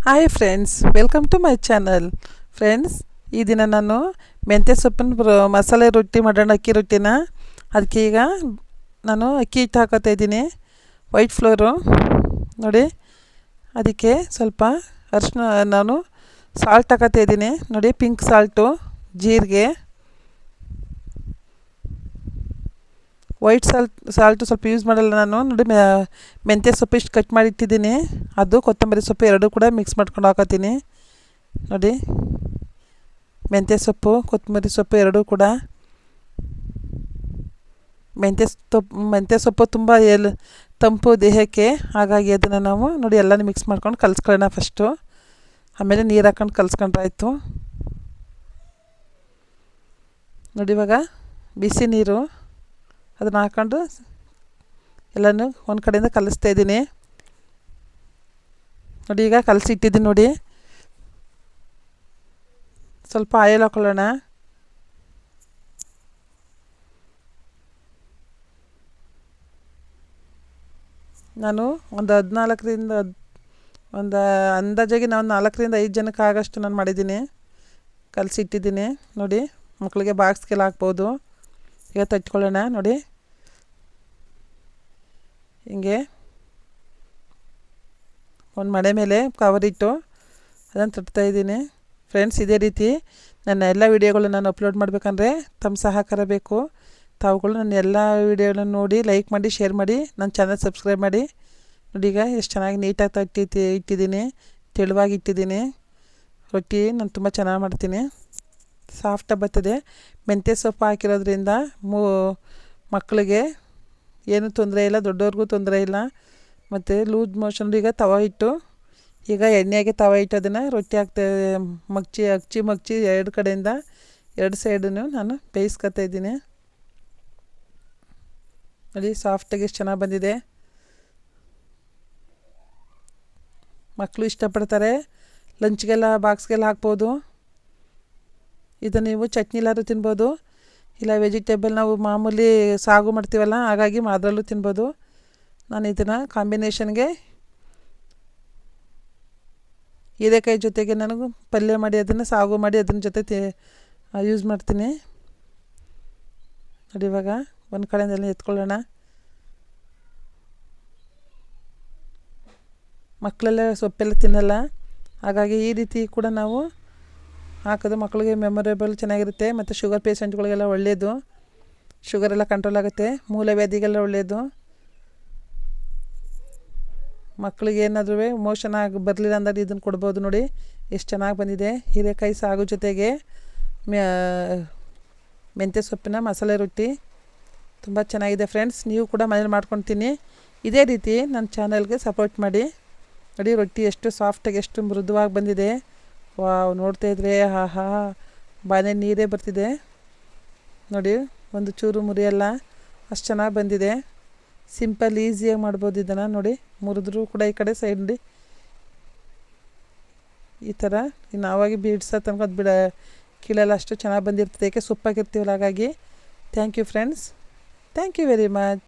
Hi friends, welcome to my channel. Friends, ಈ ದಿನ ನಾನು ಮೆಂತ್ಯ ಸೊಪ್ಪಿನ ಮಸಾಲೆ ರೊಟ್ಟಿ ಮಾಡೋಣ, ಅಕ್ಕಿ ರೊಟ್ಟಿನ. ಅದಕ್ಕೆ ಈಗ ನಾನು ಅಕ್ಕಿ ಹಿಟ್ಟು ಹಾಕೋತಾ ಇದ್ದೀನಿ, ವೈಟ್ ಫ್ಲೋರು ನೋಡಿ. ಅದಕ್ಕೆ ಸ್ವಲ್ಪ ಅರಿಶಿನ, ನಾನು ಸಾಲ್ಟ್ ಹಾಕೋತಾ ಇದ್ದೀನಿ ನೋಡಿ, ಪಿಂಕ್ ಸಾಲ್ಟು, ಜೀರಿಗೆ, ವೈಟ್ ಸಾಲ್ಟು ಸ್ವಲ್ಪ ಯೂಸ್ ಮಾಡಲ್ಲ ನಾನು ನೋಡಿ. ಮೆಂತ್ಯ ಸೊಪ್ಪು ಇಷ್ಟು ಕಟ್ ಮಾಡಿ ಇಟ್ಟಿದ್ದೀನಿ, ಅದು ಕೊತ್ತಂಬರಿ ಸೊಪ್ಪು ಎರಡೂ ಕೂಡ ಮಿಕ್ಸ್ ಮಾಡ್ಕೊಂಡು ಹಾಕೋತೀನಿ ನೋಡಿ. ಮೆಂತ್ಯ ಸೊಪ್ಪು, ಕೊತ್ತಂಬರಿ ಸೊಪ್ಪು ಎರಡೂ ಕೂಡ. ಮೆಂತ್ಯ ಸೊಪ್ಪು ತುಂಬ ತಂಪು ದೇಹಕ್ಕೆ, ಹಾಗಾಗಿ ಅದನ್ನು ನಾವು ನೋಡಿ ಎಲ್ಲನೂ ಮಿಕ್ಸ್ ಮಾಡ್ಕೊಂಡು ಕಲಿಸ್ಕೊಳ್ಳೋಣ ಫಸ್ಟು. ಆಮೇಲೆ ನೀರು ಹಾಕೊಂಡು ಕಲಿಸ್ಕೊಂಡ್ರಾಯ್ತು ನೋಡಿ. ಇವಾಗ ಬಿಸಿ ನೀರು ಅದನ್ನು ಹಾಕ್ಕೊಂಡು ಎಲ್ಲನೂ ಒಂದು ಕಡೆಯಿಂದ ಕಲಿಸ್ತಾ ಇದ್ದೀನಿ ನೋಡಿ. ಈಗ ಕಲಸಿ ಇಟ್ಟಿದ್ದೀನಿ ನೋಡಿ. ಸ್ವಲ್ಪ ಆಯಿಲ್ ಹಾಕೊಳ್ಳೋಣ. ನಾನು ಒಂದು ಅಂದಾಜಾಗಿ ನಾನು 4-5 ಜನಕ್ಕೆ ಆಗೋಷ್ಟು ನಾನು ಮಾಡಿದ್ದೀನಿ, ಕಲಸಿ ಇಟ್ಟಿದ್ದೀನಿ ನೋಡಿ. ಮಕ್ಕಳಿಗೆ ಬಾಕ್ಸ್ಗೆಲ್ಲ ಹಾಕ್ಬೋದು. ಈಗ ತಟ್ಕೊಳ್ಳೋಣ ನೋಡಿ. ಹಿಂಗೆ ಒಂದು ಮಣೆ ಮೇಲೆ ಕವರ್ ಇಟ್ಟು ಅದನ್ನು ತಟ್ತಾಯಿದ್ದೀನಿ. ಫ್ರೆಂಡ್ಸ್, ಇದೇ ರೀತಿ ನನ್ನ ಎಲ್ಲ ವೀಡಿಯೋಗಳು ನಾನು ಅಪ್ಲೋಡ್ ಮಾಡಬೇಕಂದ್ರೆ ತಮ್ಮ ಸಹಕಾರ ಬೇಕು. ತಾವುಗಳು ನನ್ನ ಎಲ್ಲ ವೀಡಿಯೋಗಳನ್ನು ನೋಡಿ ಲೈಕ್ ಮಾಡಿ, ಶೇರ್ ಮಾಡಿ, ನನ್ನ ಚಾನಲ್ ಸಬ್ಸ್ಕ್ರೈಬ್ ಮಾಡಿ ನೋಡಿ. ಈಗ ಎಷ್ಟು ಚೆನ್ನಾಗಿ ನೀಟಾಗಿ ಇಟ್ಟಿದ್ದೀನಿ, ತೆಳುವಾಗಿ ಇಟ್ಟಿದ್ದೀನಿ. ರೊಟ್ಟಿ ನಾನು ತುಂಬ ಚೆನ್ನಾಗಿ ಮಾಡ್ತೀನಿ, ಸಾಫ್ಟಾಗಿ ಬರ್ತದೆ. ಮೆಂತ್ಯ ಸೊಪ್ಪು ಹಾಕಿರೋದ್ರಿಂದ ಮಕ್ಕಳಿಗೆ ಏನೂ ತೊಂದರೆ ಇಲ್ಲ, ದೊಡ್ಡವ್ರಿಗೂ ತೊಂದರೆ ಇಲ್ಲ. ಮತ್ತು ಲೂಸ್ ಮೋಷನ್. ಈಗ ತವ ಇಟ್ಟು, ಈಗ ಎಣ್ಣೆಗೆ ತವ ಇಟ್ಟು ಅದನ್ನು ರೊಟ್ಟಿ ಮಗ್ಚಿ ಎರಡು ಕಡೆಯಿಂದ, ಎರಡು ಸೈಡನ್ನು ನಾನು ಬೇಯಿಸ್ಕೊತಾ ಇದ್ದೀನಿ ನೋಡಿ. ಸಾಫ್ಟಾಗಿ ಎಷ್ಟು ಚೆನ್ನಾಗಿ ಬಂದಿದೆ. ಮಕ್ಕಳು ಇಷ್ಟಪಡ್ತಾರೆ, ಲಂಚ್ಗೆಲ್ಲ ಬಾಕ್ಸ್ಗೆಲ್ಲ ಹಾಕ್ಬೋದು. ಇದು ನೀವು ಚಟ್ನಿಲಾದ್ರೂ ತಿನ್ಬೋದು, ಇಲ್ಲ ವೆಜಿಟೇಬಲ್ ನಾವು ಮಾಮೂಲಿ ಸಾಗು ಮಾಡ್ತೀವಲ್ಲ, ಹಾಗಾಗಿ ಅದರಲ್ಲೂ ತಿನ್ಬೋದು. ನಾನು ಇದನ್ನು ಕಾಂಬಿನೇಷನ್ಗೆ ಹೀರೆಕಾಯಿ ಜೊತೆಗೆ ನನಗೂ ಪಲ್ಯ ಮಾಡಿ, ಅದನ್ನು ಸಾಗು ಮಾಡಿ ಅದನ್ನ ಜೊತೆ ಯೂಸ್ ಮಾಡ್ತೀನಿ ನೋಡಿ. ಇವಾಗ ಒಂದು ಕಡೆಯಿಂದೆಲ್ಲ ಎತ್ಕೊಳ್ಳೋಣ. ಮಕ್ಕಳೆಲ್ಲ ಸೊಪ್ಪೆಲ್ಲ ತಿನ್ನಲ್ಲ, ಹಾಗಾಗಿ ಈ ರೀತಿ ಕೂಡ ನಾವು ಹಾಕೋದು ಮಕ್ಕಳಿಗೆ ಮೆಮೊರೇಬಲ್ ಚೆನ್ನಾಗಿರುತ್ತೆ. ಮತ್ತು ಶುಗರ್ ಪೇಷಂಟ್ಗಳಿಗೆಲ್ಲ ಒಳ್ಳೆಯದು, ಶುಗರೆಲ್ಲ ಕಂಟ್ರೋಲ್ ಆಗುತ್ತೆ, ಮೂಲವ್ಯಾಧಿಗೆಲ್ಲ ಒಳ್ಳೆಯದು. ಮಕ್ಕಳಿಗೆ ಏನಾದರೂ ಮೋಷನ್ ಬರಲಿಲ್ಲ ಅಂದಾಗ ಇದನ್ನು ಕೊಡ್ಬೋದು ನೋಡಿ. ಎಷ್ಟು ಚೆನ್ನಾಗಿ ಬಂದಿದೆ. ಹೀರೆಕಾಯಿ ಸಾಗು ಜೊತೆಗೆ ಮೆಂತ್ಯ ಸೊಪ್ಪಿನ ಮಸಾಲೆ ರೊಟ್ಟಿ ತುಂಬ ಚೆನ್ನಾಗಿದೆ. ಫ್ರೆಂಡ್ಸ್, ನೀವು ಕೂಡ ಮನೇಲಿ ಮಾಡ್ಕೊತೀನಿ. ಇದೇ ರೀತಿ ನನ್ನ ಚಾನಲ್ಗೆ ಸಪೋರ್ಟ್ ಮಾಡಿ ನೋಡಿ. ರೊಟ್ಟಿ ಎಷ್ಟು ಸಾಫ್ಟಾಗಿ, ಎಷ್ಟು ಮೃದುವಾಗಿ ಬಂದಿದೆ. ವಾವ್, ನೋಡ್ತಾಯಿದ್ರೆ ಆಹಾ, ಬಾನೆ ನೀರೇ ಬರ್ತಿದೆ ನೋಡಿ. ಒಂದು ಚೂರು ಮುರಿಯಲ್ಲ, ಅಷ್ಟು ಚೆನ್ನಾಗಿ ಬಂದಿದೆ. ಸಿಂಪಲ್, ಈಸಿಯಾಗಿ ಮಾಡ್ಬೋದು ಇದನ್ನು ನೋಡಿ. ಮುರಿದ್ರೂ ಕೂಡ ಈ ಕಡೆ ಸೈಡ್ ನೋಡಿ ಈ ಥರ ನಾವಾಗಿ ಬೀಡ್ಸ ತನಕ ಕೀಳೆಲ್ಲ ಅಷ್ಟು ಚೆನ್ನಾಗಿ ಬಂದಿರ್ತದೆ, ಏಕೆ ಸೊಪ್ಪಾಗಿರ್ತೀವಲ್ಲ, ಹಾಗಾಗಿ. Thank you friends, thank you very much.